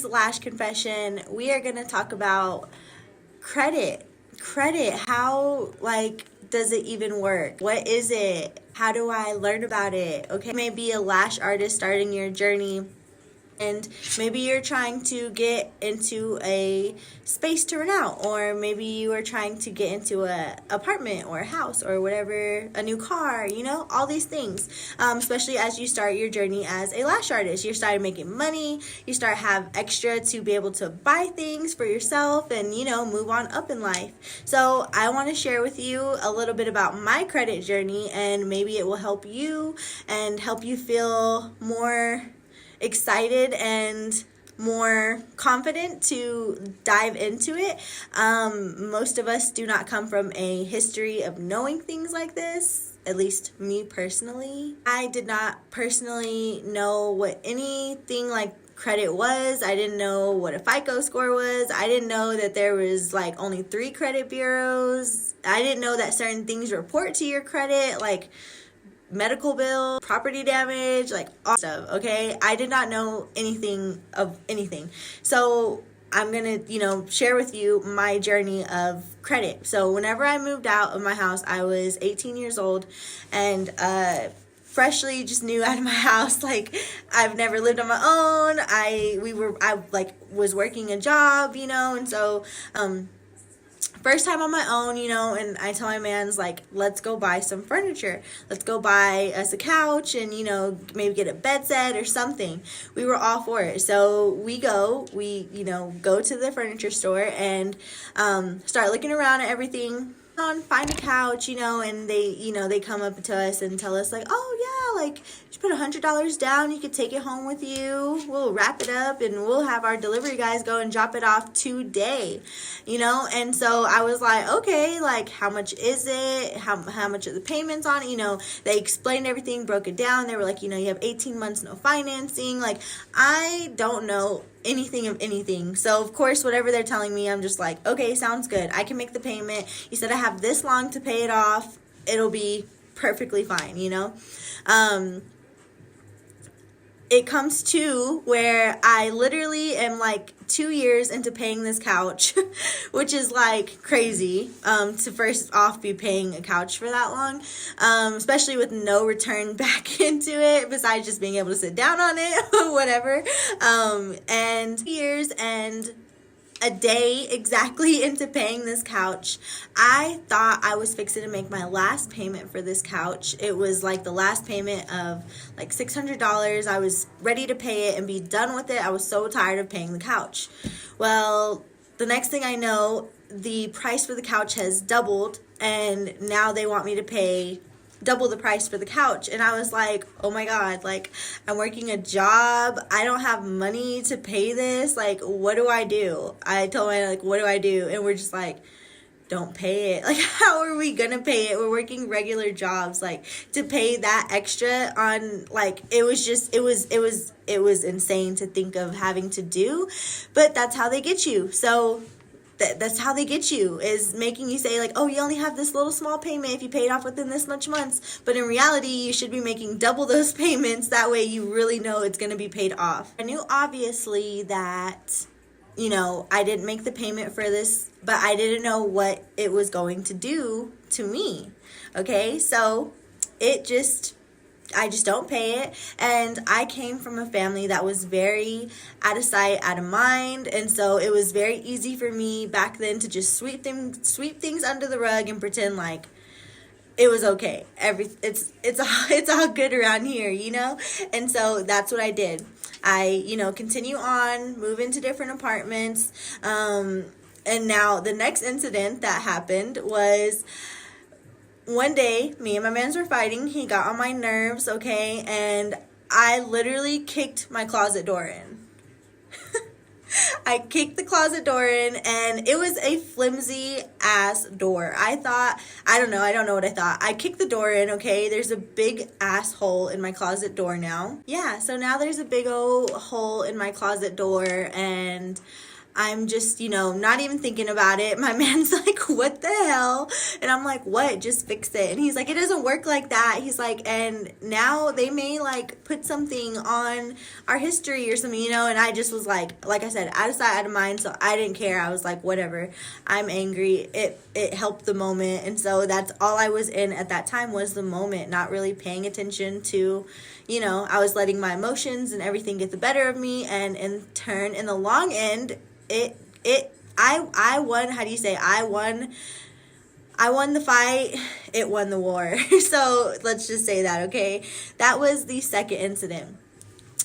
today's Lash confession, we are going to talk about credit. Credit, how, does it even work? What is it? How do I learn about it? Okay, maybe a lash artist starting your journey, and maybe you're trying to get into a space to rent out, or maybe you are trying to get into a apartment or a house or whatever, a new car, all these things. Especially as you start your journey as a lash artist, you start making money, you start have extra to be able to buy things for yourself and, move on up in life. So I want to share with you a little bit about my credit journey, and maybe it will help you and help you feel more excited and more confident to dive into it. Most of us do not come from a history of knowing things like this, at least me personally. I did not personally know what anything like credit was. I didn't know what a FICO score was. I didn't know that there was only 3 credit bureaus. I didn't know that certain things report to your credit, like medical bill, property damage, all stuff, okay? I did not know anything of anything. So I'm gonna, share with you my journey of credit. So whenever I moved out of my house, I was 18 years old and freshly just new out of my house. I've never lived on my own. I was working a job, and so first time on my own, and I tell my man's let's go buy some furniture. Let's go buy us a couch and, maybe get a bed set or something. We were all for it. So we go to the furniture store and start looking around at everything. Find a couch, and they come up to us and tell us oh yeah, just put $100 down, you could take it home with you, we'll wrap it up and we'll have our delivery guys go and drop it off today, and so I was okay, how much is it, how much are the payments on it, they explained everything, broke it down. They were you have 18 months, no financing. I don't know anything of anything, so of course whatever they're telling me, I'm just okay, sounds good, I can make the payment. You said I have this long to pay it off, it'll be perfectly fine. It comes to where I literally am 2 years into paying this couch, which is crazy to first off be paying a couch for that long, especially with no return back into it besides just being able to sit down on it, whatever. And years and a day exactly into paying this couch, I thought I was fixing to make my last payment for this couch. It was the last payment of $600. I was ready to pay it and be done with it. I was so tired of paying the couch. Well, the next thing I know, the price for the couch has doubled, and now they want me to pay double the price for the couch. And I was oh my god, I'm working a job, I don't have money to pay this, what do I do? I told my what do I do? And we're just don't pay it. How are we gonna pay it? We're working regular jobs, to pay that extra on, it was insane to think of having to do, but that's how they get you. So that's how they get you, is making you say oh, you only have this little small payment if you pay it off within this much months, but in reality you should be making double those payments. That way you really know it's going to be paid off. I knew obviously that I didn't make the payment for this, but I didn't know what it was going to do to me. Okay, so I just don't pay it. And I came from a family that was very out of sight, out of mind. And so it was very easy for me back then to just sweep things under the rug and pretend it was okay. It's all good around here, And so that's what I did. I, continue on, move into different apartments. And now the next incident that happened was, one day, me and my mans were fighting. He got on my nerves, okay? And I literally kicked my closet door in. I kicked the closet door in, and it was a flimsy ass door. I don't know what I thought. I kicked the door in, okay? There's a big ass hole in my closet door now. Yeah, so now there's a big old hole in my closet door, and I'm just, not even thinking about it. My man's like, what the hell? And I'm like, what? Just fix it. And he's like, it doesn't work like that. He's like, and now they may like put something on our history or something, and I just was like I said, out of sight, out of mind. So I didn't care. I was like, whatever. I'm angry. It helped the moment. And so that's all I was in at that time, was the moment, not really paying attention to, I was letting my emotions and everything get the better of me. And in turn, in the long end, I won. How do you say? I won the fight, it won the war. So let's just say that, okay? That was the second incident.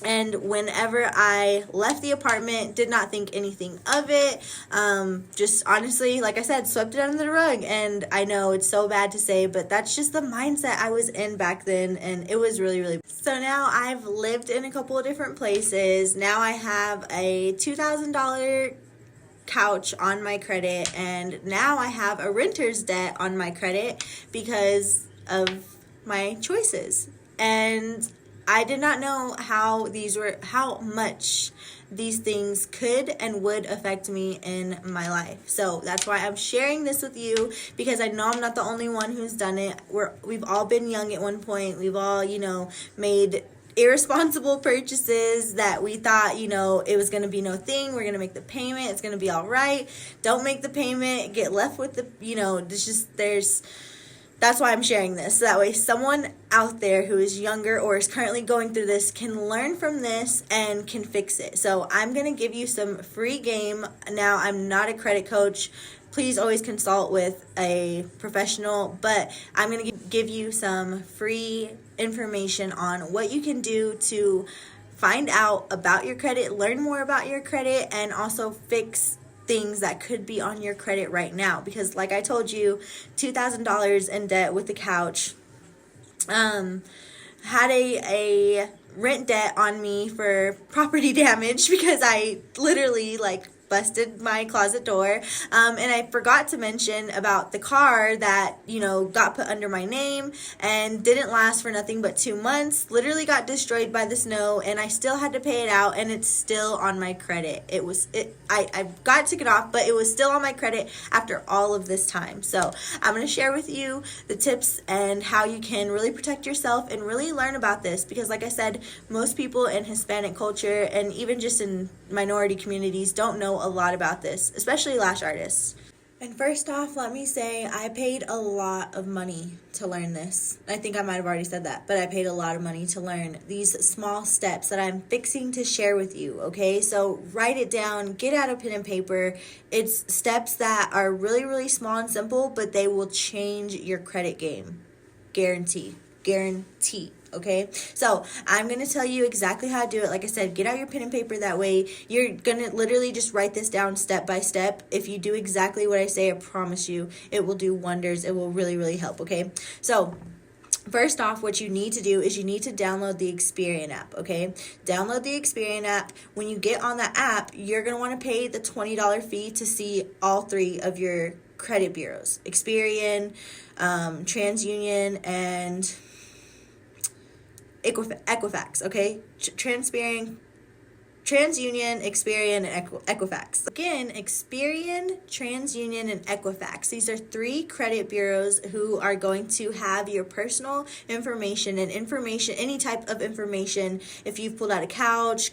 And whenever I left the apartment, did not think anything of it. Just honestly, like I said, swept it under the rug. And I know it's so bad to say, but that's just the mindset I was in back then. And it was really, really. So now I've lived in a couple of different places. Now I have a $2,000 couch on my credit, and now I have a renter's debt on my credit because of my choices. And I did not know how much these things could and would affect me in my life. So that's why I'm sharing this with you, because I know I'm not the only one who's done it. We've all been young at one point. We've all, made irresponsible purchases that we thought, it was going to be no thing. We're going to make the payment. It's going to be all right. Don't make the payment. Get left with the, that's why I'm sharing this. So that way someone out there who is younger or is currently going through this can learn from this and can fix it. So I'm going to give you some free game. Now, I'm not a credit coach. Please always consult with a professional, but I'm going to give you some free information on what you can do to find out about your credit, learn more about your credit, and also fix things that could be on your credit right now. Because like I told you, $2,000 in debt with the couch, had a rent debt on me for property damage because I literally busted my closet door. And I forgot to mention about the car that, got put under my name and didn't last for nothing but 2 months, literally got destroyed by the snow, and I still had to pay it out, and it's still on my credit. I got to get off, but it was still on my credit after all of this time. So I'm going to share with you the tips and how you can really protect yourself and really learn about this, because like I said, most people in Hispanic culture and even just in minority communities don't know a lot about this, especially lash artists. And first off, let me say I paid a lot of money to learn this. I think I might have already said that, but I paid a lot of money to learn these small steps that I'm fixing to share with you, okay? So write it down, get out a pen and paper. It's steps that are really, really small and simple, but they will change your credit game. Guarantee. Okay, so I'm going to tell you exactly how to do it. Like I said, get out your pen and paper. That way you're going to literally just write this down step by step. If you do exactly what I say, I promise you it will do wonders. It will really, really help, okay? So first off, what you need to do is you need to download the Experian app, okay? Download the Experian app. When you get on the app, you're going to want to pay the $20 fee to see all three of your credit bureaus. Experian, TransUnion, and Equifax, okay? TransUnion, Experian, and Equifax. Again, Experian, TransUnion, and Equifax. These are three credit bureaus who are going to have your personal information and any type of information. If you've pulled out a couch,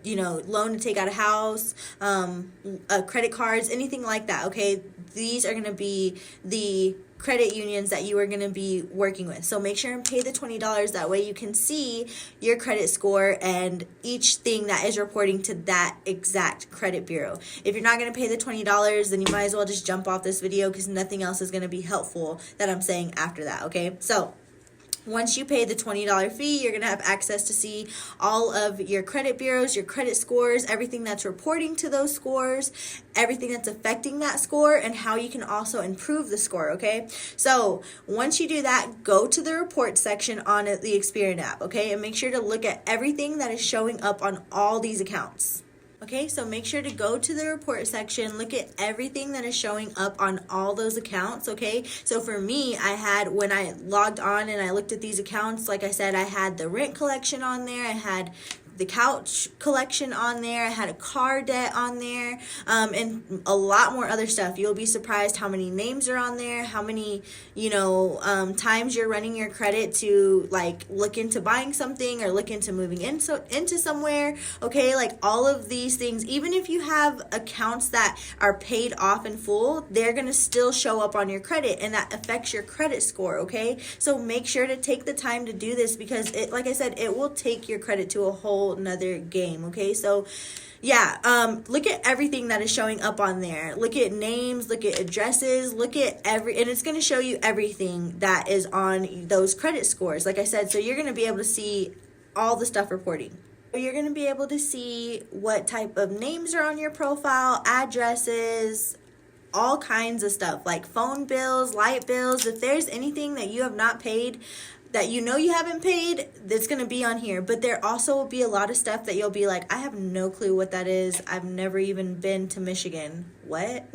loan to take out a house, credit cards, anything like that, okay? These are going to be the credit unions that you are going to be working with. So make sure and pay the $20. That way you can see your credit score and each thing that is reporting to that exact credit bureau. If you're not going to pay the $20, then you might as well just jump off this video, because nothing else is going to be helpful that I'm saying after that, okay? So once you pay the $20 fee, you're going to have access to see all of your credit bureaus, your credit scores, everything that's reporting to those scores, everything that's affecting that score, and how you can also improve the score, okay? So once you do that, go to the report section on the Experian app, okay? And make sure to look at everything that is showing up on all these accounts. Okay, so make sure to go to the report section, look at everything that is showing up on all those accounts, okay? So for me, when I logged on and I looked at these accounts, like I said, I had the rent collection on there, I had the couch collection on there. I had a car debt on there, and a lot more other stuff. You'll be surprised how many names are on there, how many, times you're running your credit to like look into buying something or look into moving into somewhere. Okay, like all of these things, even if you have accounts that are paid off in full, they're gonna still show up on your credit, and that affects your credit score. Okay, so make sure to take the time to do this, because it, like I said, it will take your credit to a whole nother game. Okay, so yeah, look at everything that is showing up on there. Look at names, look at addresses, look at and it's going to show you everything that is on those credit scores, like I said. So you're going to be able to see all the stuff reporting. You're going to be able to see what type of names are on your profile, addresses, all kinds of stuff like phone bills, light bills. If there's anything that you have not paid, that you haven't paid, that's going to be on here. But there also will be a lot of stuff that you'll be like, I have no clue what that is. I've never even been to Michigan. What?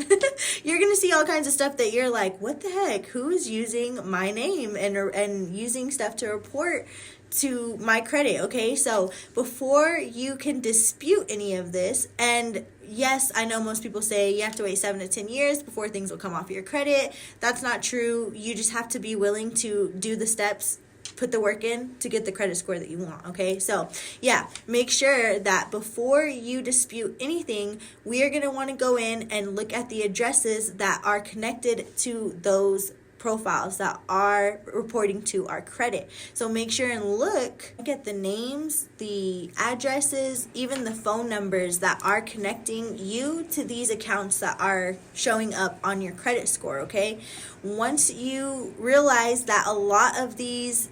You're going to see all kinds of stuff that you're like, what the heck? Who is using my name and using stuff to report to my credit? Okay, so before you can dispute any of this, and yes, I know most people say you have to wait 7 to 10 years before things will come off your credit. That's not true. You just have to be willing to do the steps, put the work in to get the credit score that you want. Okay, so yeah, make sure that before you dispute anything, we are going to want to go in and look at the addresses that are connected to those profiles that are reporting to our credit. So make sure and look at the names, the addresses, even the phone numbers that are connecting you to these accounts that are showing up on your credit score. Okay, once you realize that a lot of these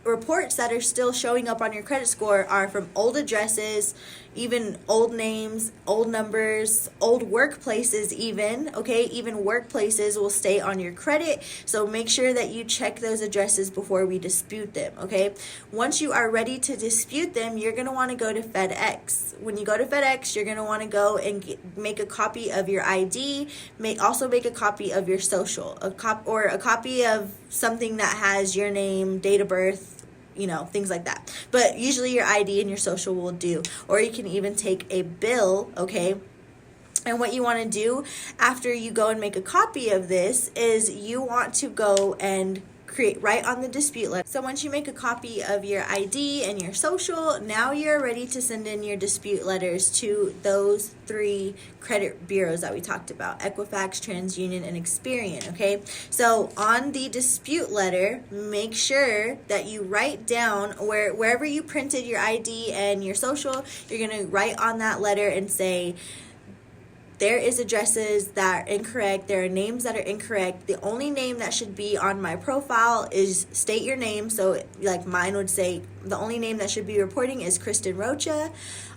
reports that are still showing up on your credit score are from old addresses, even old names, old numbers, old workplaces even, okay? Even workplaces will stay on your credit, so make sure that you check those addresses before we dispute them, okay? Once you are ready to dispute them, you're going to want to go to FedEx. When you go to FedEx, you're going to want to go and make a copy of your ID, also make a copy of your social, a copy of something that has your name, date of birth, things like that. But usually your ID and your social will do. Or you can even take a bill, okay? And what you want to do after you go and make a copy of this is you want to go and write on the dispute letter. So once you make a copy of your ID and your social, now you're ready to send in your dispute letters to those 3 credit bureaus that we talked about: Equifax, TransUnion, and Experian. Okay, so on the dispute letter, make sure that you write down wherever you printed your ID and your social, you're going to write on that letter and say, there is addresses that are incorrect. There are names that are incorrect. The only name that should be on my profile is state your name. So like mine would say, the only name that should be reporting is Kristen Rocha.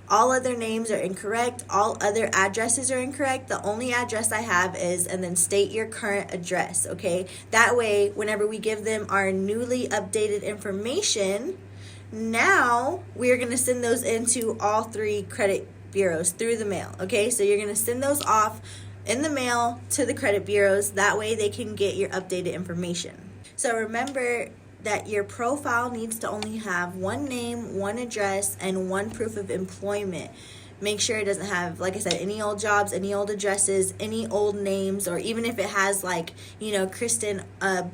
All other names are incorrect. All other addresses are incorrect. The only address I have is, and then state your current address, okay? That way, whenever we give them our newly updated information, now we are going to send those into all 3 credit bureaus through the mail. Okay, so you're going to send those off in the mail to the credit bureaus. That way they can get your updated information. So remember that your profile needs to only have 1 name, 1 address, and 1 proof of employment. Make sure it doesn't have, like I said, any old jobs, any old addresses, any old names, or even if it has like, Kristen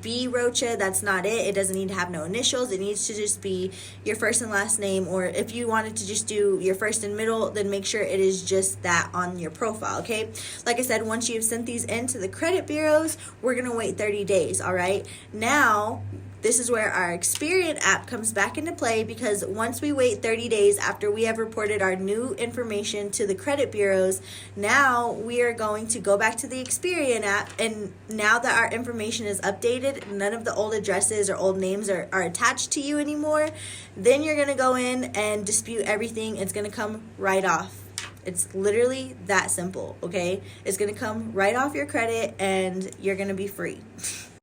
B. Rocha, that's not it. It doesn't need to have no initials. It needs to just be your first and last name, or if you wanted to just do your first and middle, then make sure it is just that on your profile, okay? Like I said, once you've sent these into the credit bureaus, we're going to wait 30 days, all right? Now, this is where our Experian app comes back into play, because once we wait 30 days after we have reported our new information to the credit bureaus, now we are going to go back to the Experian app, and now that our information is updated, none of the old addresses or old names are attached to you anymore, then you're going to go in and dispute everything. It's going to come right off. It's literally that simple, okay? It's going to come right off your credit and you're going to be free.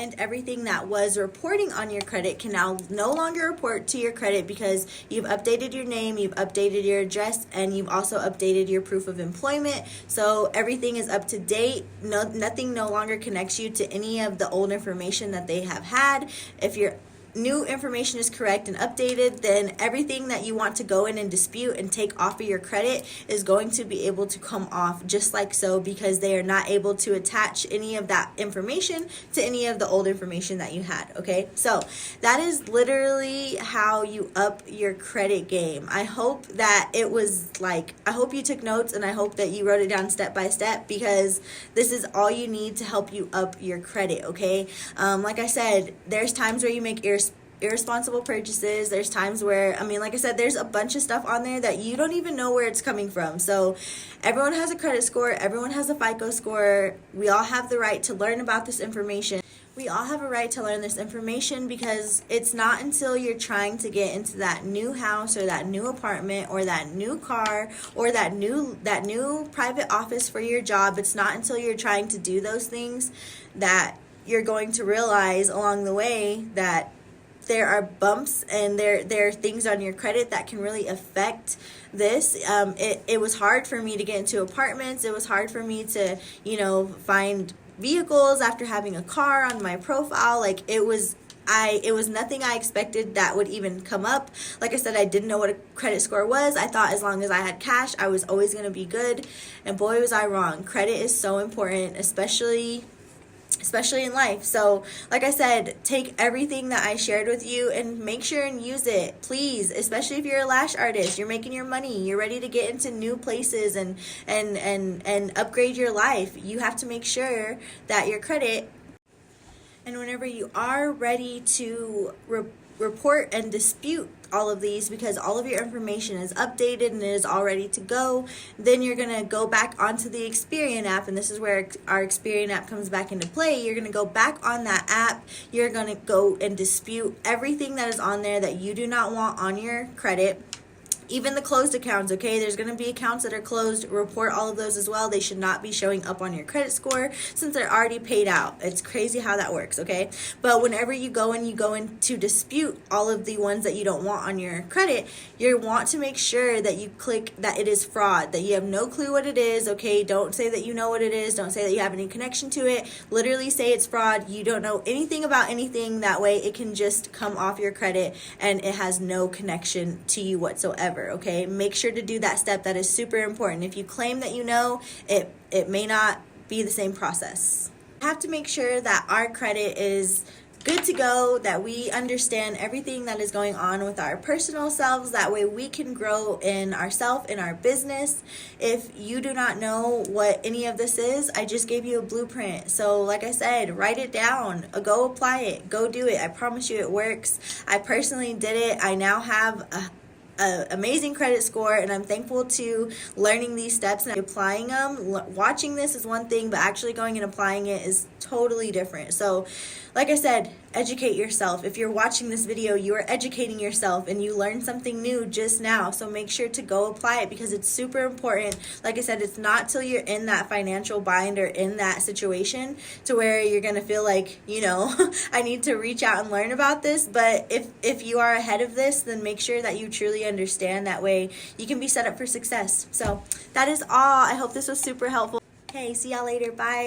And everything that was reporting on your credit can now no longer report to your credit, because you've updated your name, you've updated your address, and you've also updated your proof of employment. So everything is up to date. Nothing no longer connects you to any of the old information that they have had. If you're new information is correct and updated, then everything that you want to go in and dispute and take off of your credit is going to be able to come off just like so, because they are not able to attach any of that information to any of the old information that you had. Okay, so that is literally how you up your credit game. I hope that it was like, I hope you took notes, and I hope that you wrote it down step by step, because this is all you need to help you up your credit. Okay, like I said, there's times where you make irresponsible purchases. There's times where, I mean, like I said, there's a bunch of stuff on there that you don't even know where it's coming from. So everyone has a credit score, everyone has a FICO score. We all have the right to learn about this information. We all have a right to learn this information, because it's not until you're trying to get into that new house or that new apartment or that new car or that new private office for your job, it's not until you're trying to do those things that you're going to realize along the way that there are bumps and there are things on your credit that can really affect this. It was hard for me to get into apartments. It was hard for me to, find vehicles after having a car on my profile. Like, it was nothing I expected that would even come up. Like I said, I didn't know what a credit score was. I thought as long as I had cash, I was always going to be good. And boy, was I wrong. Credit is so important, especially in life. So like I said, take everything that I shared with you and make sure and use it, please. Especially if you're a lash artist, you're making your money, you're ready to get into new places and upgrade your life. You have to make sure that your credit, and whenever you are ready to report and dispute all of these, because all of your information is updated and it is all ready to go, then you're going to go back onto the Experian app, and this is where our Experian app comes back into play. You're going to go back on that app. You're going to go and dispute everything that is on there that you do not want on your credit. Even the closed accounts, okay? There's going to be accounts that are closed. Report all of those as well. They should not be showing up on your credit score since they're already paid out. It's crazy how that works, okay? But whenever you go in to dispute all of the ones that you don't want on your credit, you want to make sure that you click that it is fraud, that you have no clue what it is, okay? Don't say that you know what it is. Don't say that you have any connection to it. Literally say it's fraud. You don't know anything about anything. That way it can just come off your credit and it has no connection to you whatsoever. Okay, make sure to do that step. That is super important. If you claim that you know, it may not be the same process. You have to make sure that our credit is good to go, that we understand everything that is going on with our personal selves. That way we can grow in ourselves, in our business. If you do not know what any of this is, I just gave you a blueprint. So like I said, write it down, go apply it, go do it. I promise you it works. I personally did it. I now have a amazing credit score, and I'm thankful to learning these steps and applying them. Watching this is one thing, but actually going and applying it is totally different. So like I said, educate yourself. If you're watching this video, you are educating yourself and you learned something new just now. So make sure to go apply it, because it's super important. Like I said, it's not till you're in that financial bind or in that situation to where you're going to feel like, I need to reach out and learn about this. But if you are ahead of this, then make sure that you truly understand. That way you can be set up for success. So that is all. I hope this was super helpful. Okay, see y'all later. Bye.